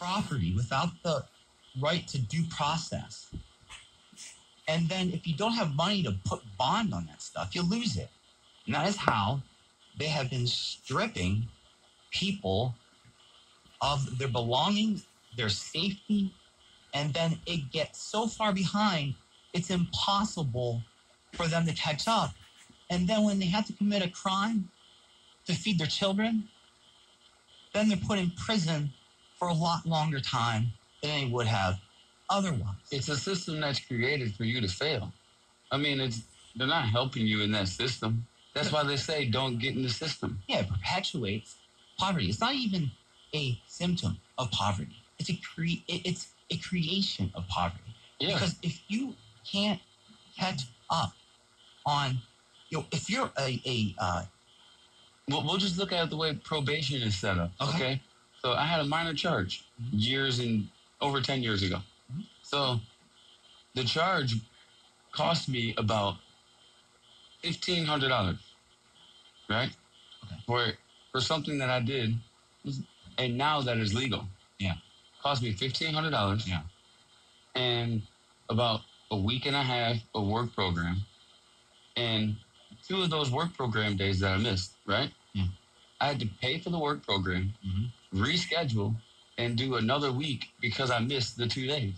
property without the right to due process. And then if you don't have money to put bond on that stuff, you lose it. And that is how they have been stripping people of their belongings, their safety, and then it gets so far behind, it's impossible for them to catch up. And then when they have to commit a crime to feed their children, then they're put in prison for a lot longer time than they would have otherwise. It's a system that's created for you to fail. I mean, they're not helping you in that system. That's why they say don't get in the system. Yeah, it perpetuates poverty. It's not even a symptom of poverty. It's a creation of poverty. Yeah. Because if you can't catch up on, if you're we'll just look at the way probation is set up. Okay. So I had a minor charge over 10 years ago. Mm-hmm. So the charge cost me about $1,500, right? Okay. For something that I did, and now that is legal. Yeah. Cost me $1,500. Yeah. And about a week and a half of work program, and 2 of those work program days that I missed, right? Yeah. I had to pay for the work program, reschedule, and do another week because I missed the 2 days.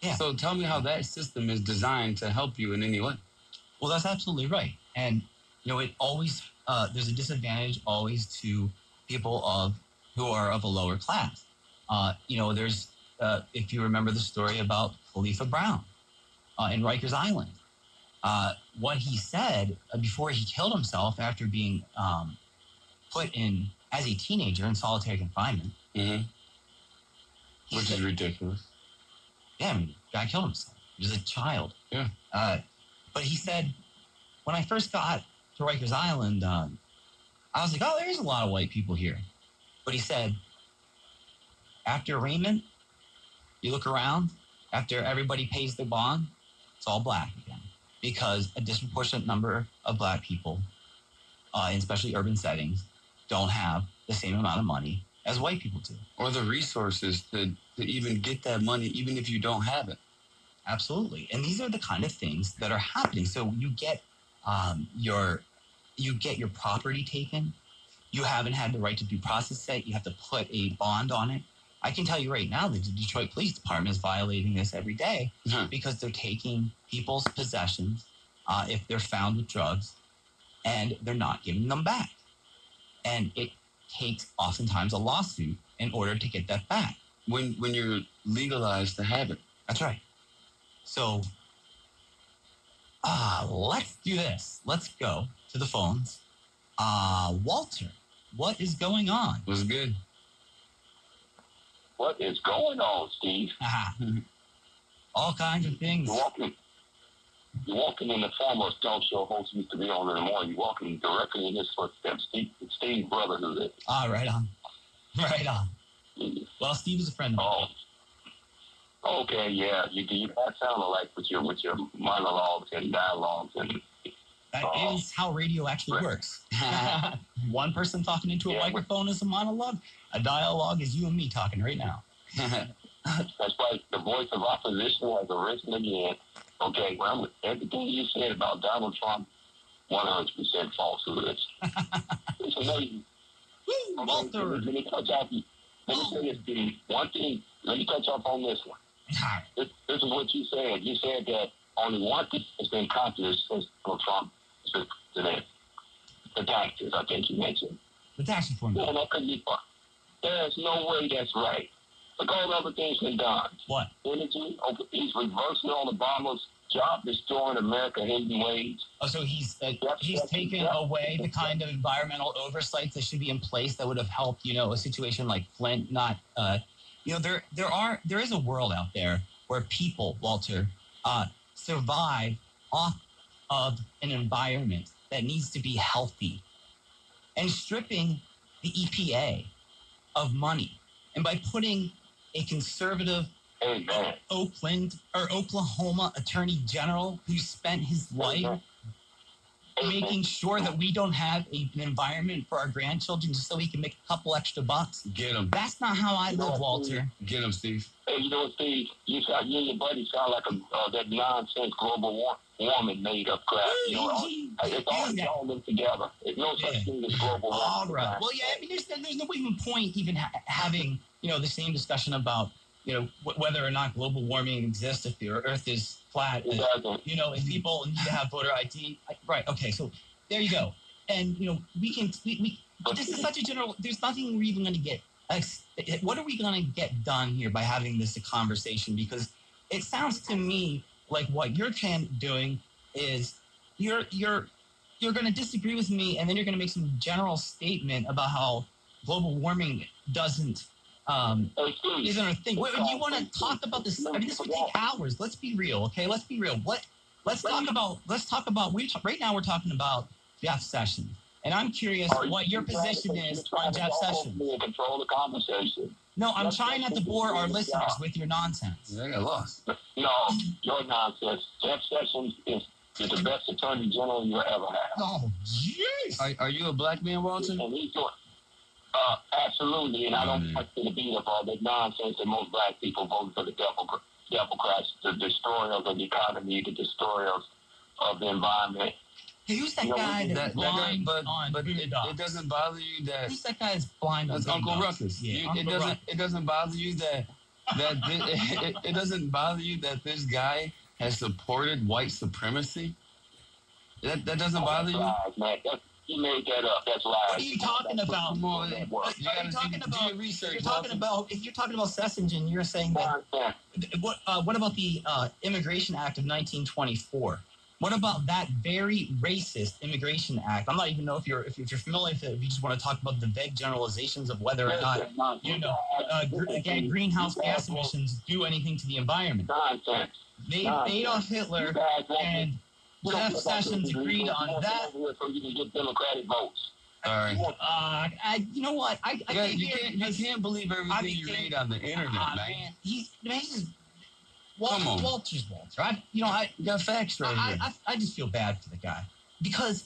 Yeah. So tell me how that system is designed to help you in any way. Well, that's absolutely right. And, it always, there's a disadvantage always to people who are of a lower class. There's, if you remember the story about Khalifa Brown in Rikers Island, what he said before he killed himself after being put in, as a teenager, in solitary confinement. Mm-hmm. Which is ridiculous. Yeah, the guy killed himself. He was a child. Yeah. But he said, when I first got to Rikers Island, I was like, oh, there's a lot of white people here. But he said, after arraignment, you look around, after everybody pays their bond, it's all black again. Because a disproportionate number of black people, in especially urban settings, don't have the same amount of money as white people do. Or the resources to even get that money, even if you don't have it. Absolutely. And these are the kind of things that are happening. So you get your property taken. You haven't had the right to due process set. You have to put a bond on it. I can tell you right now that the Detroit Police Department is violating this every day because they're taking people's possessions if they're found with drugs, and they're not giving them back. And it takes oftentimes a lawsuit in order to get that back. When you're legalized to have it. That's right. So let's do this. Let's go to the phones. Walter, what is going on? What's good? What is going on, Steve? All kinds of things. You're walking in the former talk show host used to be on in the morning. You're walking directly in his footsteps. Steve's brother who is. Right on. Right on. Well, Steve is a friend of mine. Oh, okay, yeah. You that sound alike with your monologues and dialogues and. That is how radio actually works. One person talking into a microphone is a monologue. A dialogue is you and me talking right now. That's right. The voice of opposition has arisen again. Okay, well, everything you said about Donald Trump, 100% falsehood. It's amazing. Woo, Walter. Let me touch off. Let me say this, Steve. One thing. Let me touch off on this one. This is what you said. You said that only one thing has been accomplished since Donald Trump is president. The taxes, I think you mentioned. The tax reform. Yeah, that could be fun. There's no way that's right. Look, all the other things been done. What? Energy, he's reversing all Obama's job destroying America hidden wage. Oh, so he's taken away the kind of environmental oversight that should be in place that would have helped, a situation like Flint not, there is a world out there where people, Walter, survive off of an environment that needs to be healthy, and stripping the EPA of money. And by putting a conservative Oklahoma attorney general who spent his life making sure that we don't have an environment for our grandchildren just so we can make a couple extra bucks. Get them. That's not how I live, Walter. Get them, Steve. Hey, you know what, Steve? You and your buddy sound like that nonsense global warming made up crap. You know, it's all linked together. There's no such thing as global warming. All right. Well, yeah, I mean, there's no even point even having, the same discussion about, whether or not global warming exists, if the Earth is flat, if people need to have voter ID. Right. Okay. So there you go. And, this is such a general, there's nothing we're even going to get. What are we going to get done here by having this conversation? Because it sounds to me like what you're doing is you're going to disagree with me, and then you're going to make some general statement about how global warming isn't a thing. Wait, you want to talk about this? I mean, this would take hours. Let's be real, okay? Let's be real. Let's talk about. Right now we're talking about Jeff Sessions, and I'm curious what your position is on Jeff Sessions. Control the conversation. No, I'm trying not to bore our listeners with your nonsense. Yeah, I got lost. No, your nonsense. Jeff Sessions is the best attorney general you ever had. Oh, jeez. Are you a black man, Walter? And he's doing. Absolutely, and I don't want to beat up all that nonsense that most black people voted for the Democrats, the destroyers of the economy, the destroyers of the environment. Hey, who's that guy that's blind but on it doesn't bother you that... Who's that guy that's blind on That's Uncle Ruckus. Yeah, It doesn't bother you it doesn't bother you that this guy has supported white supremacy? That doesn't bother you? Lies, man. You made that up. That's lies. What are you talking about? If you're talking about Sessions, you're saying that. What about the Immigration Act of 1924? What about that very racist Immigration Act? I'm not even know if you're familiar with it. If you just want to talk about the vague generalizations of whether or not greenhouse gas emissions do anything to the environment. Adolf Hitler and Jeff Sessions agreed on that. So you can get Democratic votes. All right. You know what? You can't believe everything you read on the internet, man. He's Walter's Walter. You got facts right here. I just feel bad for the guy because,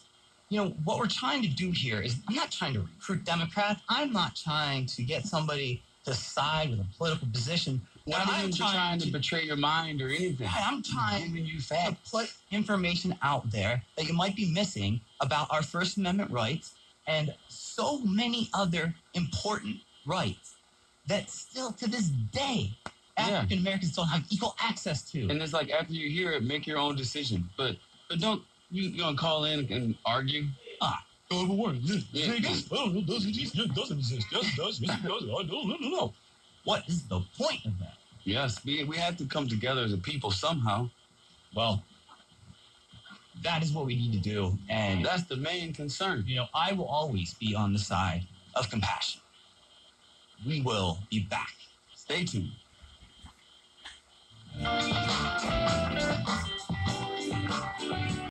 what we're trying to do here is I'm not trying to recruit Democrats. I'm not trying to get somebody to side with a political position. Not even trying to betray your mind or anything. I'm trying to put information out there that you might be missing about our First Amendment rights and so many other important rights that still to this day African Americans don't have equal access to. And it's like after you hear it, make your own decision. But don't you gonna call in and argue? Global warming. Doesn't exist. Yes, it does. No. What is the point of that? Yes, we have to come together as a people somehow. Well, that is what we need to do. And that's the main concern. I will always be on the side of compassion. We will be back. Stay tuned.